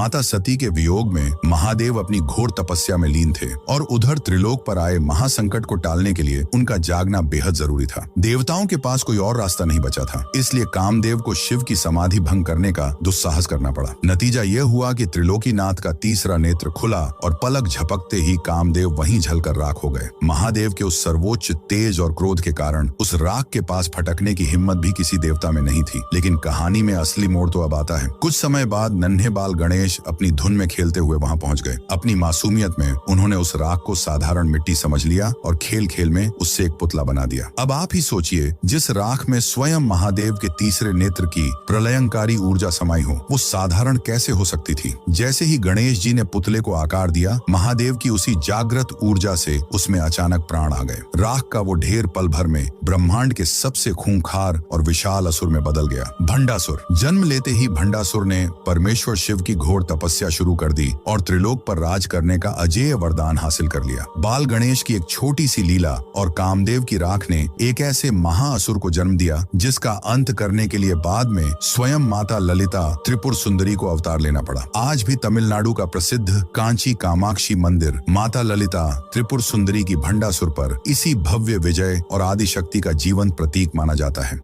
माता सती के वियोग में महादेव अपनी घोर तपस्या में लीन थे और उधर त्रिलोक पर आए महासंकट को टालने के लिए उनका जागना बेहद जरूरी था। देवताओं के पास कोई और रास्ता नहीं बचा था, इसलिए कामदेव को शिव की समाधि भंग करने का दुस्साहस करना पड़ा। नतीजा यह हुआ कि त्रिलोकीनाथ का तीसरा नेत्र खुला और पलक झपकते ही कामदेव वहीं झलकर राख हो गए। महादेव के उस सर्वोच्च तेज और क्रोध के कारण उस राख के पास फटकने की हिम्मत भी किसी देवता में नहीं थी। लेकिन कहानी में असली मोड़ तो अब आता है। कुछ समय बाद नन्हे बाल गणेश अपनी धुन में खेलते हुए वहां पहुंच गए। अपनी मासूमियत में उन्होंने उस राख को साधारण मिट्टी समझ लिया और खेल खेल में उससे एक पुतला बना दिया। अब आप ही सोचिए, जिस राख में स्वयं महादेव के तीसरे नेत्र की प्रलयंकारी ऊर्जा समाई हो, वो साधारण कैसे हो सकती थी। जैसे ही गणेश जी ने पुतले को आकार दिया, महादेव की उसी जागृत ऊर्जा से उसमें अचानक प्राण आ गए। राख का वो ढेर पल भर में ब्रह्मांड के सबसे खूंखार और विशाल असुर में बदल गया, भंडासुर। जन्म लेते ही भंडासुर ने परमेश्वर शिव की घोर तपस्या शुरू कर दी और त्रिलोक पर राज करने का अजेय वरदान हासिल कर लिया। बाल गणेश की एक छोटी सी लीला और कामदेव की राख ने एक ऐसे महाअसुर को जन्म दिया जिसका अंत करने के लिए बाद में स्वयं माता ललिता त्रिपुर सुंदरी को अवतार लेना पड़ा। आज भी तमिलनाडु का प्रसिद्ध कांची कामाक्षी मंदिर माता ललिता त्रिपुर सुंदरी की भंडासुर पर इसी भव्य विजय और आदिशक्ति का जीवंत प्रतीक माना जाता है।